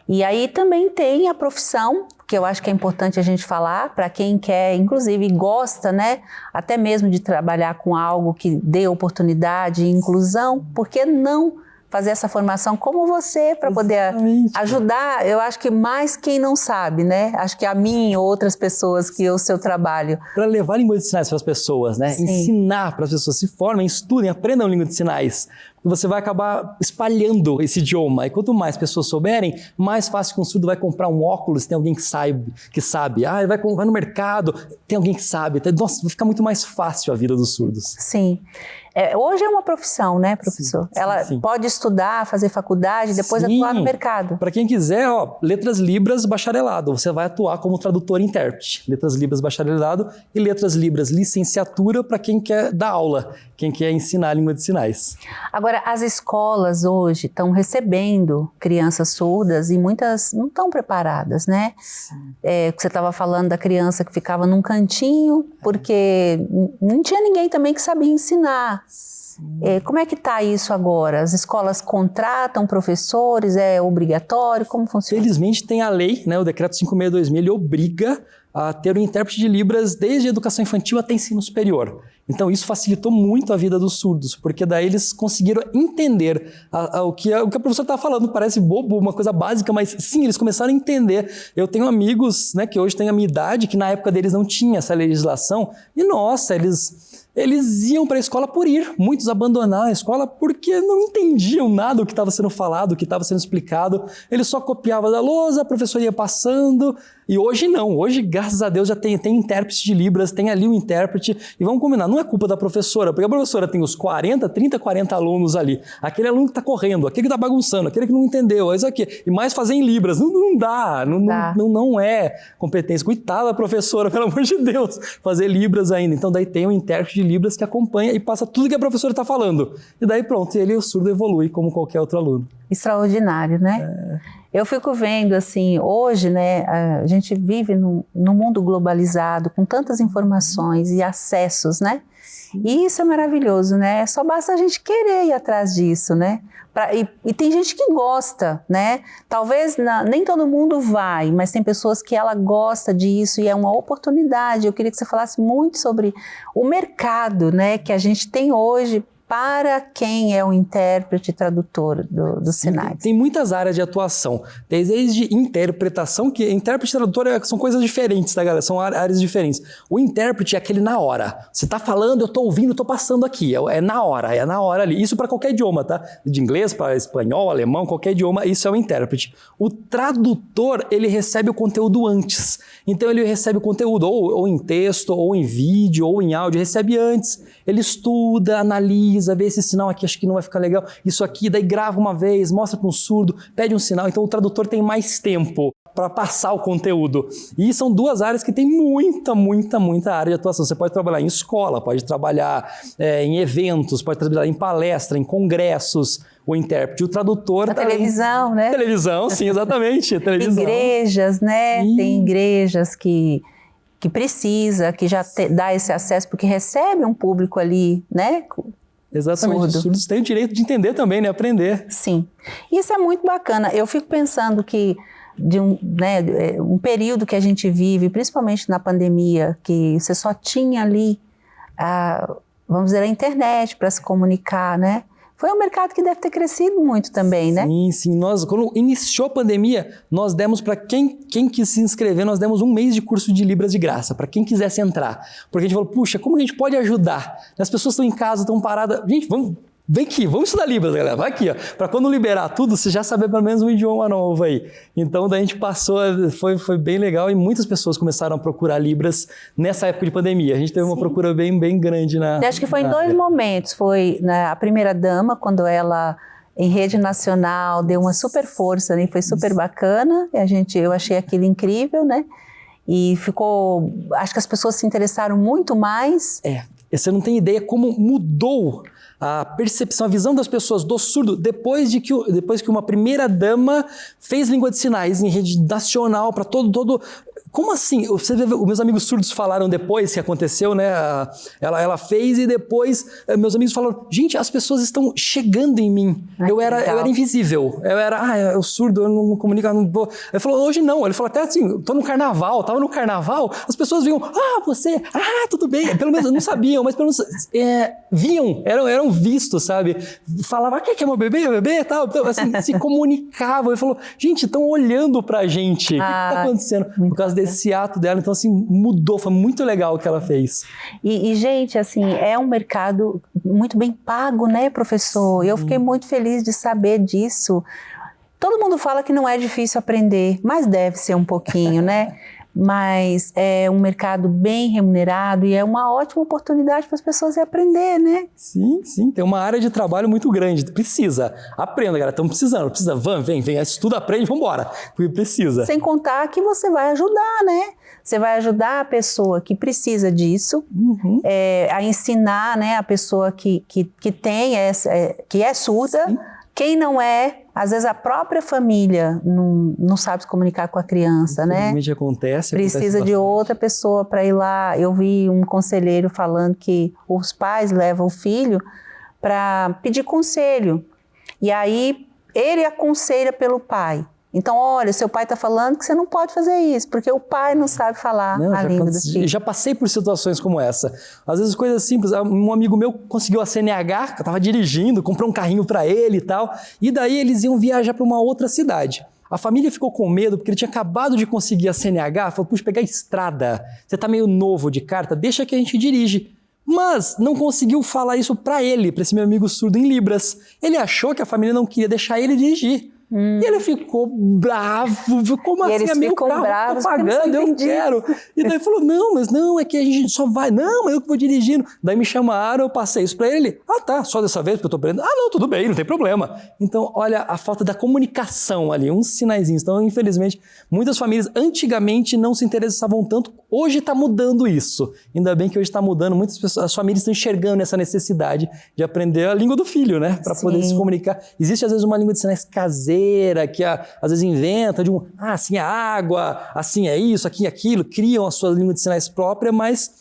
E aí também tem a profissão, que eu acho que é importante a gente falar, para quem quer, inclusive gosta, né, até mesmo de trabalhar com algo que dê oportunidade e inclusão, por que não fazer essa formação como você, para poder ajudar, eu acho que mais quem não sabe, né? Acho que a mim e outras pessoas que o seu trabalho. Para levar a língua de sinais para as pessoas, né? Sim. Ensinar para as pessoas, se formem, estudem, aprendam língua de sinais. Você vai acabar espalhando esse idioma. E quanto mais pessoas souberem, mais fácil que um surdo vai comprar um óculos, tem alguém que sabe. Ele vai no mercado, tem alguém que sabe. Nossa, vai ficar muito mais fácil a vida dos surdos. Sim. Hoje é uma profissão, né, professor? Ela pode estudar, fazer faculdade, depois atuar no mercado. Para quem quiser, Letras Libras bacharelado. Você vai atuar como tradutor e intérprete. Letras Libras bacharelado e Letras Libras licenciatura para quem quer dar aula, quem quer ensinar a língua de sinais. Agora, as escolas hoje estão recebendo crianças surdas e muitas não estão preparadas, né? Você estava falando da criança que ficava num cantinho porque não tinha ninguém também que sabia ensinar. Como é que está isso agora? As escolas contratam professores? É obrigatório? Como funciona? Felizmente tem a lei, né, o Decreto 562.000, ele obriga a ter um intérprete de Libras desde a educação infantil até ensino superior. Então isso facilitou muito a vida dos surdos, porque daí eles conseguiram entender o que a professora está falando. Parece bobo, uma coisa básica, mas sim, eles começaram a entender. Eu tenho amigos, né, que hoje têm a minha idade, que na época deles não tinha essa legislação, e nossa, eles iam para a escola por ir. Muitos abandonaram a escola porque não entendiam nada do que estava sendo falado, do que estava sendo explicado. Eles só copiavam da lousa, a professora ia passando. E hoje não. Hoje, graças a Deus, já tem intérprete de Libras, tem ali o intérprete. E vamos combinar, não é culpa da professora, porque a professora tem os 30, 40 alunos ali. Aquele aluno que está correndo, aquele que está bagunçando, aquele que não entendeu, isso aqui. E mais fazer em Libras. Não dá, não é competência. Coitada da professora, pelo amor de Deus, fazer Libras ainda. Então daí tem um intérprete de Libras que acompanha e passa tudo que a professora está falando. E daí pronto, o surdo evolui como qualquer outro aluno. Extraordinário, né? Eu fico vendo assim, hoje, né, a gente vive num mundo globalizado, com tantas informações e acessos, né? E isso é maravilhoso, né? Só basta a gente querer ir atrás disso, né? E tem gente que gosta, né? Talvez nem todo mundo vai, mas tem pessoas que ela gosta disso e é uma oportunidade. Eu queria que você falasse muito sobre o mercado, né, que a gente tem hoje para quem é o intérprete e tradutor dos sinais. Tem muitas áreas de atuação, desde interpretação, que intérprete e tradutor são coisas diferentes, tá, galera? São áreas diferentes. O intérprete é aquele na hora. Você tá falando, eu tô ouvindo, eu tô passando aqui. É na hora ali. Isso para qualquer idioma, tá? De inglês para espanhol, alemão, qualquer idioma, isso é o intérprete. O tradutor, ele recebe o conteúdo antes. Então ele recebe o conteúdo ou em texto, ou em vídeo, ou em áudio, recebe antes. Ele estuda, analisa, vê esse sinal aqui, acho que não vai ficar legal, isso aqui, daí grava uma vez, mostra para um surdo, pede um sinal, então o tradutor tem mais tempo para passar o conteúdo. E são duas áreas que tem muita área de atuação. Você pode trabalhar em escola, pode trabalhar em eventos, pode trabalhar em palestra, em congressos, o intérprete, o tradutor... Na televisão, né? Televisão, sim, exatamente. Televisão. Igrejas, né? Sim. Tem igrejas que precisa, que já dá esse acesso, porque recebe um público ali, né? Exatamente, surdo. Os surdos têm o direito de entender também, né? Aprender. Sim, isso é muito bacana. Eu fico pensando que de um período que a gente vive, principalmente na pandemia, que você só tinha ali, vamos dizer, a internet para se comunicar, né? Foi um mercado que deve ter crescido muito também, né? Sim. Quando iniciou a pandemia, nós demos para quem quis se inscrever, nós demos 1 mês de curso de Libras de graça, para quem quisesse entrar. Porque a gente falou, puxa, como a gente pode ajudar? As pessoas estão em casa, estão paradas. Gente, vamos vem aqui, vamos estudar Libras, galera, vai aqui, ó. Para quando liberar tudo, você já saber pelo menos um idioma novo aí. Então, daí a gente passou, foi bem legal e muitas pessoas começaram a procurar Libras nessa época de pandemia. A gente teve uma procura bem grande na... Eu acho que foi em 2 momentos. Foi a primeira-dama, quando ela, em rede nacional, deu uma super força, né? Foi super bacana. Eu achei aquilo incrível, né? E ficou... Acho que as pessoas se interessaram muito mais. Você não tem ideia como mudou a percepção, a visão das pessoas do surdo depois que uma primeira-dama fez língua de sinais em rede nacional para todo... Como assim? Você vê, os meus amigos surdos falaram depois que aconteceu, né? Ela fez e depois meus amigos falaram, gente, as pessoas estão chegando em mim. Eu era invisível. Eu era, eu surdo, eu não comunico, eu não vou. Ele falou, hoje não. Ele falou até assim, tô no carnaval, tava no carnaval, as pessoas vinham, você, tudo bem. Pelo menos não sabiam, mas pelo menos viam, eram vistos, sabe? Falava, quer meu bebê, e tal. Então, assim, se comunicavam. Ele falou, gente, estão olhando pra gente. O que tá acontecendo? Por causa desse ato dela, então assim, mudou, foi muito legal o que ela fez. E gente, assim, é um mercado muito bem pago, né, professor? Eu fiquei muito feliz de saber disso. Todo mundo fala que não é difícil aprender, mas deve ser um pouquinho, né? Mas é um mercado bem remunerado e é uma ótima oportunidade para as pessoas aprender, né? Sim, tem uma área de trabalho muito grande. Precisa. Aprenda, galera, estamos precisando. Precisa, vem, estuda, aprende, vamos embora. Precisa. Sem contar que você vai ajudar, né? Você vai ajudar a pessoa que precisa disso, a ensinar, né, a pessoa que é surda. Sim. Quem não é, às vezes a própria família não sabe se comunicar com a criança, né? Acontece Precisa de outra pessoa para ir lá. Eu vi um conselheiro falando que os pais levam o filho para pedir conselho. E aí ele aconselha pelo pai. Então, olha, seu pai está falando que você não pode fazer isso, porque o pai não sabe falar a língua do filho. Já passei por situações como essa. Às vezes coisas simples. Um amigo meu conseguiu a CNH, que eu estava dirigindo, comprou um carrinho para ele e tal, e daí eles iam viajar para uma outra cidade. A família ficou com medo porque ele tinha acabado de conseguir a CNH, falou, puxa, pegar a estrada, você está meio novo de carta, deixa que a gente dirige. Mas não conseguiu falar isso para ele, para esse meu amigo surdo em Libras. Ele achou que a família não queria deixar ele dirigir. E ele ficou bravo, como e assim? Eles ficam bravos pagando, eu quero. E daí falou, não, é que a gente só vai, não, eu que vou dirigindo. Daí me chamaram, eu passei isso pra ele, tá, só dessa vez porque eu tô aprendendo. Não, tudo bem, não tem problema. Então, olha, a falta da comunicação ali, uns sinaizinhos. Então, infelizmente, muitas famílias antigamente não se interessavam tanto, hoje tá mudando isso. Ainda bem que hoje tá mudando, muitas pessoas, as famílias estão enxergando essa necessidade de aprender a língua do filho, né? Pra poder se comunicar. Existe, às vezes, uma língua de sinais caseira, que às vezes inventa assim é água, assim é isso, aqui é aquilo, criam a sua língua de sinais própria, mas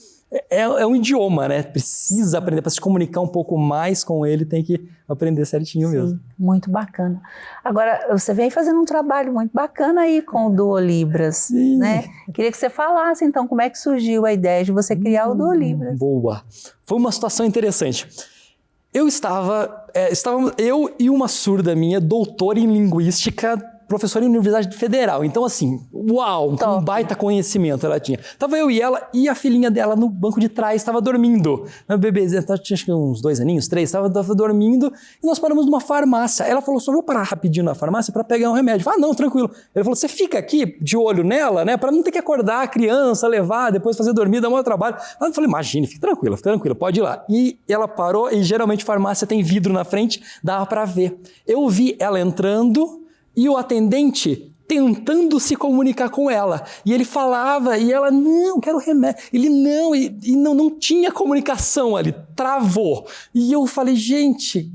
é um idioma, né? Precisa aprender para se comunicar um pouco mais com ele, tem que aprender certinho mesmo. Muito bacana. Agora, você vem fazendo um trabalho muito bacana aí com o Duolibras, né? Queria que você falasse, então, como é que surgiu a ideia de você criar o Duolibras. Boa. Foi uma situação interessante. Eu e uma surda minha, doutora em linguística, professora em Universidade Federal. Então, assim, uau, um baita conhecimento ela tinha. Tava eu e ela e a filhinha dela no banco de trás, estava dormindo. A bebezinha, tinha acho que uns 2 aninhos, 3, estava dormindo e nós paramos numa farmácia. Ela falou, só vou parar rapidinho na farmácia para pegar um remédio. Não, tranquilo. Ele falou, você fica aqui de olho nela, né, para não ter que acordar a criança, levar, depois fazer dormir, dar um trabalho. Eu falei, imagine, fica tranquila, pode ir lá. E ela parou e geralmente farmácia tem vidro na frente, dava para ver. Eu vi ela entrando e o atendente tentando se comunicar com ela. E ele falava, e ela, não, quero remédio. Ele, não, e não tinha comunicação ali, travou. E eu falei, gente,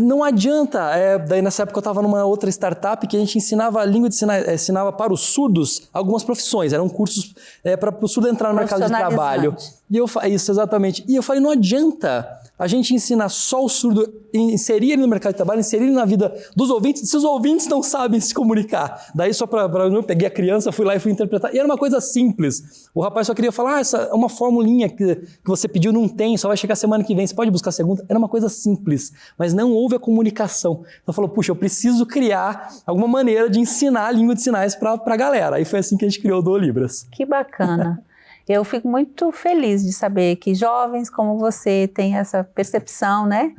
não adianta. Daí nessa época eu estava numa outra startup que a gente ensinava a língua de sinais, ensinava para os surdos algumas profissões, eram cursos para o surdo entrar no mercado de trabalho. E isso, exatamente. E eu falei, não adianta a gente ensinar só o surdo, inserir ele no mercado de trabalho, inserir ele na vida dos ouvintes, se os ouvintes não sabem se comunicar. Daí só eu peguei a criança, fui lá e fui interpretar. E era uma coisa simples. O rapaz só queria falar, essa é uma formulinha que você pediu, não tem, só vai chegar semana que vem, você pode buscar a segunda. Era uma coisa simples, mas não houve a comunicação. Então falou, puxa, eu preciso criar alguma maneira de ensinar a língua de sinais para a galera. Aí foi assim que a gente criou o Duolibras. Que bacana. Eu fico muito feliz de saber que jovens como você têm essa percepção, né?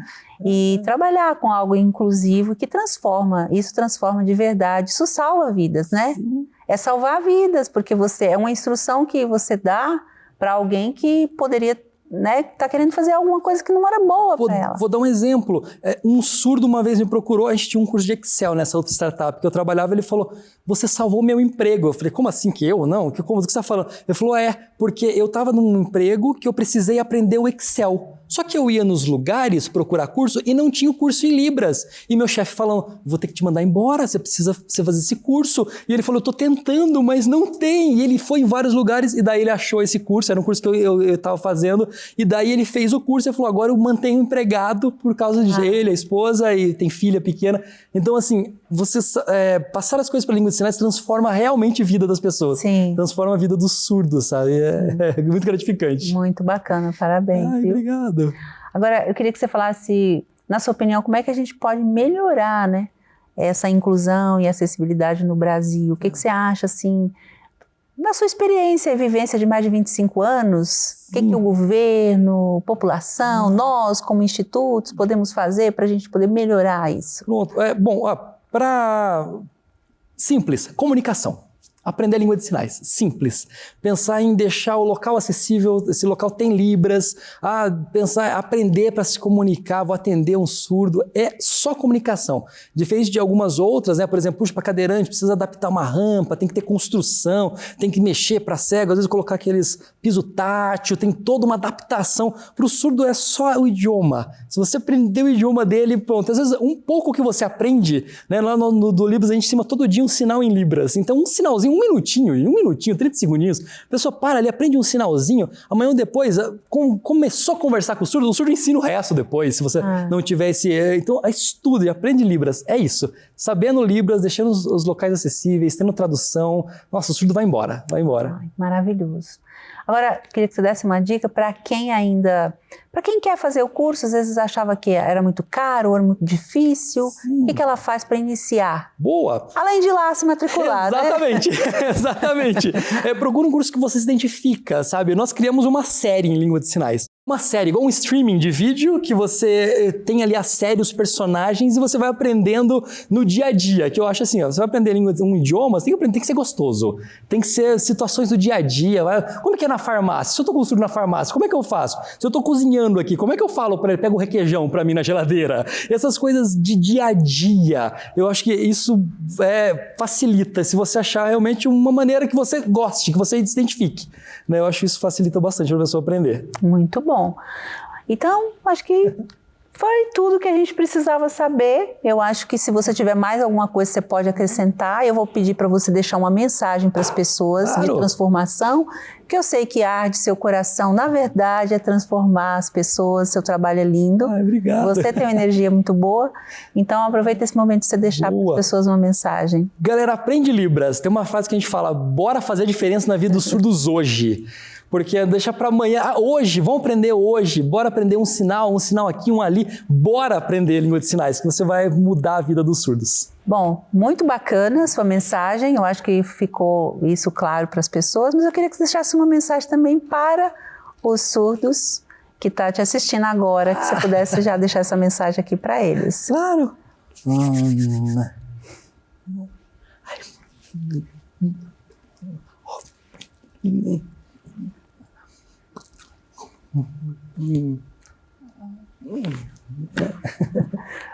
E trabalhar com algo inclusivo que transforma, isso transforma de verdade, isso salva vidas, né? Sim. É salvar vidas, porque é uma instrução que você dá para alguém que poderia, né, tá querendo fazer alguma coisa que não era boa para ela. Vou dar um exemplo. Um surdo uma vez me procurou, a gente tinha um curso de Excel nessa outra startup que eu trabalhava, ele falou, você salvou meu emprego. Eu falei, como assim que eu? Não, como você está falando? Ele falou, porque eu estava num emprego que eu precisei aprender o Excel. Só que eu ia nos lugares procurar curso e não tinha o curso em Libras. E meu chefe falando, vou ter que te mandar embora, você precisa fazer esse curso. E ele falou, eu tô tentando, mas não tem. E ele foi em vários lugares e daí ele achou esse curso, era um curso que eu estava fazendo. E daí ele fez o curso e falou, agora eu mantenho empregado por causa de ele, a esposa, e tem filha pequena. Então, assim, você passar as coisas para a língua de sinais transforma realmente a vida das pessoas. Sim. Transforma a vida dos surdos, sabe? É muito gratificante. Muito bacana, parabéns. Ai, obrigado. Agora, eu queria que você falasse, na sua opinião, como é que a gente pode melhorar, né, essa inclusão e acessibilidade no Brasil? O que você acha, assim, na sua experiência e vivência de mais de 25 anos, o que o governo, população, nós como institutos podemos fazer para a gente poder melhorar isso? Pronto. Simples, comunicação. Aprender a língua de sinais, simples. Pensar em deixar o local acessível, esse local tem Libras, aprender para se comunicar, vou atender um surdo, é só comunicação. Diferente de algumas outras, né? Por exemplo, puxa para cadeirante, precisa adaptar uma rampa, tem que ter construção, tem que mexer para cego, às vezes colocar aqueles piso tátil, tem toda uma adaptação. Para o surdo é só o idioma. Se você aprender o idioma dele, pronto. Às vezes um pouco que você aprende, né? Lá do Libras a gente ensina todo dia um sinal em Libras. Então um sinalzinho, um minutinho, 30 segundinhos, a pessoa para ali, aprende um sinalzinho, amanhã ou depois começou a conversar com o surdo ensina o resto depois, se você não tiver esse... Então, estuda e aprende Libras, é isso. Sabendo Libras, deixando os locais acessíveis, tendo tradução, nossa, o surdo vai embora. Ai, maravilhoso. Agora, queria que você desse uma dica para quem quer fazer o curso, às vezes achava que era muito caro, ou era muito difícil. Sim. O que ela faz para iniciar? Boa! Além de ir lá se matricular, exatamente, né? Exatamente. Procura um curso que você se identifica, sabe? Nós criamos uma série em língua de sinais. Uma série, igual um streaming de vídeo, que você tem ali a série, os personagens, e você vai aprendendo no dia a dia, que eu acho assim, você vai aprender um idioma, você tem que ser gostoso, tem que ser situações do dia a dia. Como é que é na farmácia? Se eu tô com surdo na farmácia, como é que eu faço? Se eu tô cozinhando aqui, como é que eu falo para ele, pega o requeijão para mim na geladeira? Essas coisas de dia a dia, eu acho que isso facilita, se você achar realmente uma maneira que você goste, que você se identifique, né? Eu acho que isso facilita bastante para a pessoa aprender. Muito bom. Então, acho que foi tudo que a gente precisava saber. Eu acho que se você tiver mais alguma coisa, você pode acrescentar. Eu vou pedir para você deixar uma mensagem para as pessoas de transformação, que eu sei que arde seu coração. Na verdade, é transformar as pessoas. Seu trabalho é lindo. Obrigado. Você tem uma energia muito boa. Então, aproveita esse momento de você deixar para as pessoas uma mensagem. Galera, aprende Libras. Tem uma frase que a gente fala, bora fazer a diferença na vida dos surdos hoje. Porque deixa para amanhã, hoje, vamos aprender hoje, bora aprender um sinal aqui, um ali, bora aprender língua de sinais, que você vai mudar a vida dos surdos. Bom, muito bacana a sua mensagem, eu acho que ficou isso claro para as pessoas, mas eu queria que você deixasse uma mensagem também para os surdos que estão te assistindo agora, que você pudesse já deixar essa mensagem aqui para eles. Claro!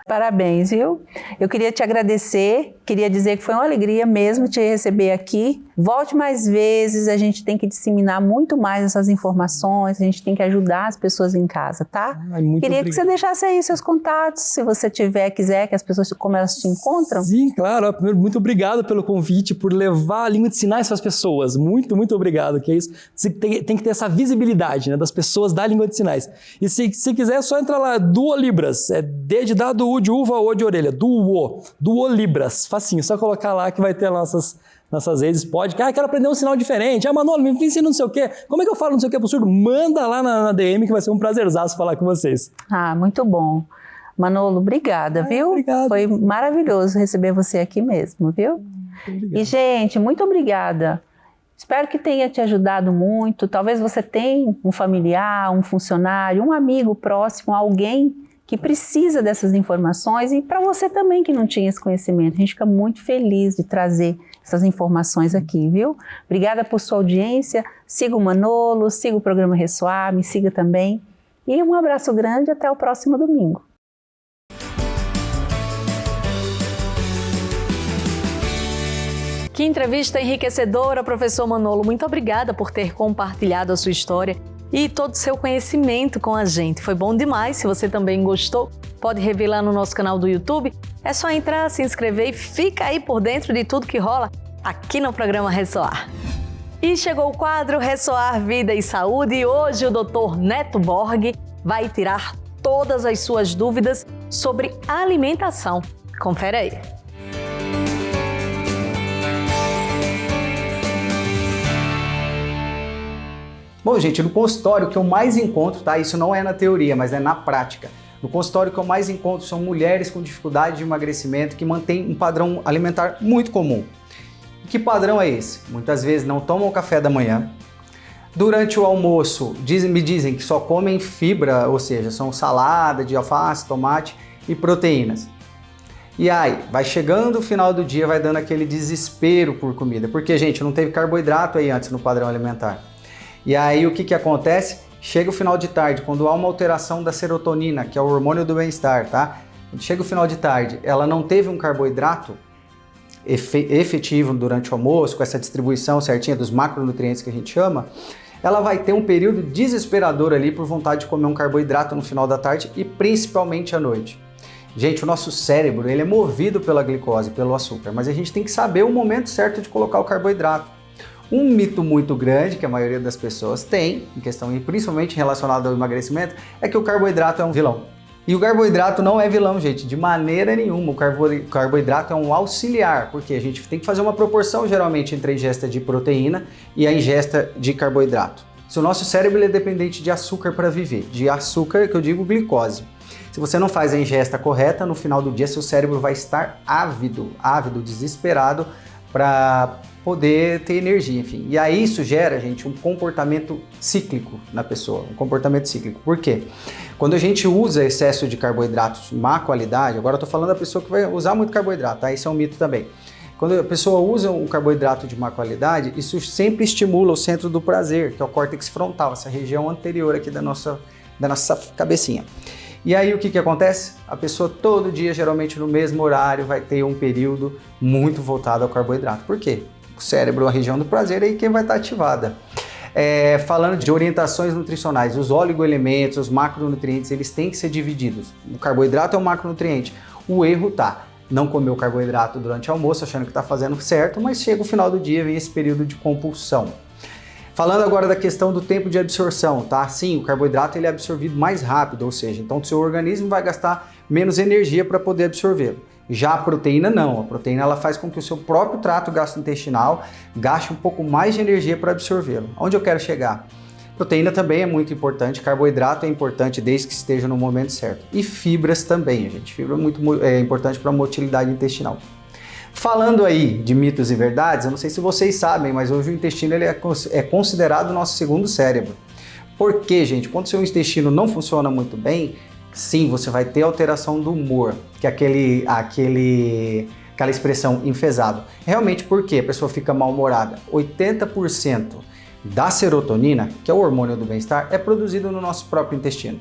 Parabéns, viu? Eu queria te agradecer, queria dizer que foi uma alegria mesmo te receber aqui. Volte mais vezes, a gente tem que disseminar muito mais essas informações, a gente tem que ajudar as pessoas em casa, tá? Queria que você deixasse aí seus contatos, se você quiser, que as pessoas, como elas te encontram. Sim, claro. Primeiro, muito obrigado pelo convite, por levar a língua de sinais para as pessoas. Muito, muito obrigado, que é isso. Você tem que ter essa visibilidade, né, das pessoas da língua de sinais. E se quiser, é só entrar lá, Duo Libras, D de dado, U de uva, O de orelha, Duo Libras, facinho, só colocar lá que vai ter nossas redes, pode, quero aprender um sinal diferente, Manolo, me ensina não sei o quê, como é que eu falo não sei o quê pro surdo? Manda lá na DM que vai ser um prazerzaço falar com vocês. Muito bom. Manolo, obrigada, viu? Obrigado. Foi maravilhoso receber você aqui mesmo, viu? E, gente, muito obrigada. Espero que tenha te ajudado muito. Talvez você tenha um familiar, um funcionário, um amigo próximo, alguém que precisa dessas informações e para você também que não tinha esse conhecimento. A gente fica muito feliz de trazer essas informações aqui, viu? Obrigada por sua audiência. Siga o Manolo, siga o programa Ressoar, me siga também. E um abraço grande e até o próximo domingo. Que entrevista enriquecedora, professor Manolo. Muito obrigada por ter compartilhado a sua história e todo o seu conhecimento com a gente. Foi bom demais. Se você também gostou, pode revelar no nosso canal do YouTube. É só entrar, se inscrever e fica aí por dentro de tudo que rola aqui no programa Ressoar. E chegou o quadro Ressoar Vida e Saúde e hoje o Dr. Neto Borg vai tirar todas as suas dúvidas sobre alimentação. Confere aí. Bom, gente, no consultório que eu mais encontro, tá? Isso não é na teoria, mas é na prática. No consultório que eu mais encontro são mulheres com dificuldade de emagrecimento que mantêm um padrão alimentar muito comum. Que padrão é esse? Muitas vezes não tomam café da manhã. Durante o almoço, me dizem que só comem fibra, ou seja, são salada de alface, tomate e proteínas. E aí, vai chegando o final do dia, vai dando aquele desespero por comida. Porque, gente, não teve carboidrato aí antes no padrão alimentar. E aí, o que acontece? Chega o final de tarde, quando há uma alteração da serotonina, que é o hormônio do bem-estar, tá? Quando chega o final de tarde, ela não teve um carboidrato efetivo durante o almoço, com essa distribuição certinha dos macronutrientes que a gente chama, ela vai ter um período desesperador ali por vontade de comer um carboidrato no final da tarde e principalmente à noite. Gente, o nosso cérebro ele é movido pela glicose, pelo açúcar, mas a gente tem que saber o momento certo de colocar o carboidrato. Um mito muito grande que a maioria das pessoas tem, em questão e principalmente relacionado ao emagrecimento, é que o carboidrato é um vilão. E o carboidrato não é vilão, gente, de maneira nenhuma. O carboidrato é um auxiliar, porque a gente tem que fazer uma proporção geralmente entre a ingesta de proteína e a ingesta de carboidrato. Se o nosso cérebro é dependente de açúcar para viver, de açúcar que eu digo glicose. Se você não faz a ingesta correta, no final do dia seu cérebro vai estar ávido, desesperado para poder ter energia, enfim. E aí isso gera, gente, um comportamento cíclico na pessoa, um comportamento cíclico. Por quê? Quando a gente usa excesso de carboidratos de má qualidade, agora eu tô falando da pessoa que vai usar muito carboidrato, tá? Isso é um mito também. Quando a pessoa usa um carboidrato de má qualidade, isso sempre estimula o centro do prazer, que é o córtex frontal, essa região anterior aqui da nossa cabecinha. E aí o que acontece? A pessoa todo dia, geralmente no mesmo horário, vai ter um período muito voltado ao carboidrato. Por quê? O cérebro, a região do prazer, é aí quem vai estar ativada. Falando de orientações nutricionais, os oligoelementos, os macronutrientes, eles têm que ser divididos. O carboidrato é um macronutriente. O erro tá, não comer o carboidrato durante o almoço, achando que está fazendo certo, mas chega o final do dia, vem esse período de compulsão. Falando agora da questão do tempo de absorção, tá? Sim, o carboidrato ele é absorvido mais rápido, ou seja, então o seu organismo vai gastar menos energia para poder absorvê-lo. Já a proteína não, a proteína ela faz com que o seu próprio trato gastrointestinal gaste um pouco mais de energia para absorvê-lo. Onde eu quero chegar? Proteína também é muito importante, carboidrato é importante desde que esteja no momento certo. E fibras também, gente. Fibra é muito importante para a motilidade intestinal. Falando aí de mitos e verdades, eu não sei se vocês sabem, mas hoje o intestino ele é considerado o nosso segundo cérebro. Por quê, gente? Quando o seu intestino não funciona muito bem, sim, você vai ter alteração do humor, que é aquela expressão enfesado. Realmente, por quê? A pessoa fica mal-humorada. 80% da serotonina, que é o hormônio do bem-estar, é produzido no nosso próprio intestino.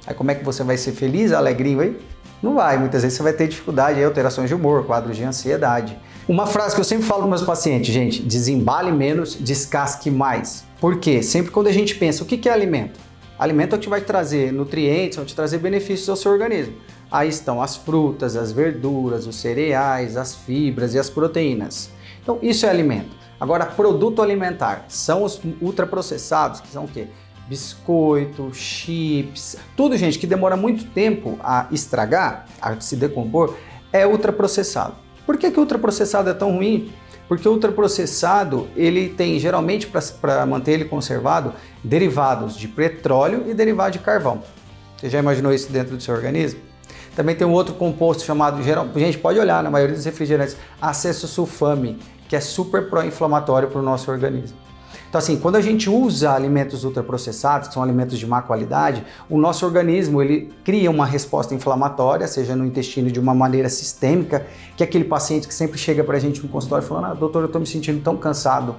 Aí como é que você vai ser feliz, alegrinho aí? Não vai, muitas vezes você vai ter dificuldade, aí, alterações de humor, quadros de ansiedade. Uma frase que eu sempre falo para meus pacientes, gente, desembale menos, descasque mais. Por quê? Sempre quando a gente pensa, o que é alimento? Alimento é o que vai trazer nutrientes, vai te trazer benefícios ao seu organismo. Aí estão as frutas, as verduras, os cereais, as fibras e as proteínas. Então isso é alimento. Agora, produto alimentar são os ultraprocessados, que são o quê? Biscoito, chips, tudo, gente, que demora muito tempo a estragar, a se decompor, é ultraprocessado. Por que o ultraprocessado é tão ruim? Porque o ultraprocessado, ele tem, geralmente, para manter ele conservado, derivados de petróleo e derivados de carvão. Você já imaginou isso dentro do seu organismo? Também tem um outro composto chamado, gente, pode olhar, na maioria dos refrigerantes, acessosulfame, que é super pró-inflamatório para o nosso organismo. Então assim, quando a gente usa alimentos ultraprocessados, que são alimentos de má qualidade, o nosso organismo ele cria uma resposta inflamatória, seja no intestino de uma maneira sistêmica, que é aquele paciente que sempre chega para a gente no consultório falando, doutor, eu estou me sentindo tão cansado.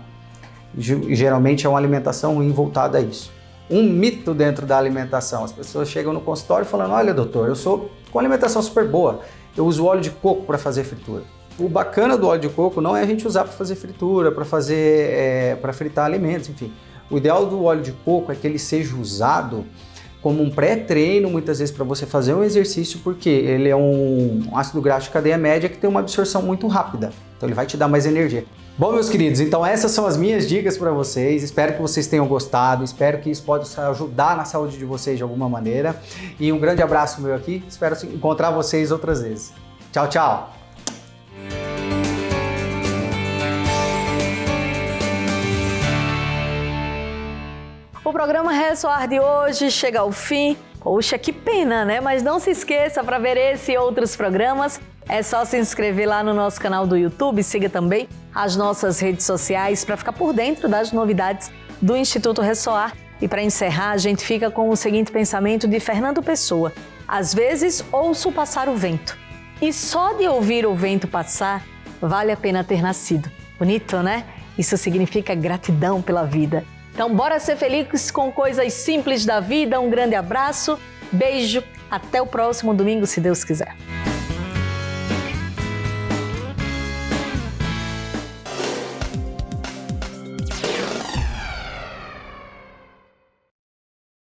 E geralmente é uma alimentação ruim voltada a isso. Um mito dentro da alimentação, as pessoas chegam no consultório falando, olha doutor, eu sou com alimentação super boa, eu uso óleo de coco para fazer fritura. O bacana do óleo de coco não é a gente usar para fazer fritura, para fritar alimentos, enfim. O ideal do óleo de coco é que ele seja usado como um pré-treino, muitas vezes, para você fazer um exercício, porque ele é um ácido graxo de cadeia média que tem uma absorção muito rápida. Então ele vai te dar mais energia. Bom, meus queridos, então essas são as minhas dicas para vocês. Espero que vocês tenham gostado, espero que isso possa ajudar na saúde de vocês de alguma maneira. E um grande abraço meu aqui, espero encontrar vocês outras vezes. Tchau, tchau! O programa Ressoar de hoje chega ao fim. Poxa, que pena, né? Mas não se esqueça, para ver esse e outros programas, é só se inscrever lá no nosso canal do YouTube, siga também as nossas redes sociais para ficar por dentro das novidades do Instituto Ressoar. E para encerrar, a gente fica com o seguinte pensamento de Fernando Pessoa. Às vezes, ouço passar o vento. E só de ouvir o vento passar, vale a pena ter nascido. Bonito, né? Isso significa gratidão pela vida. Então, bora ser felizes com coisas simples da vida. Um grande abraço, beijo, até o próximo domingo, se Deus quiser.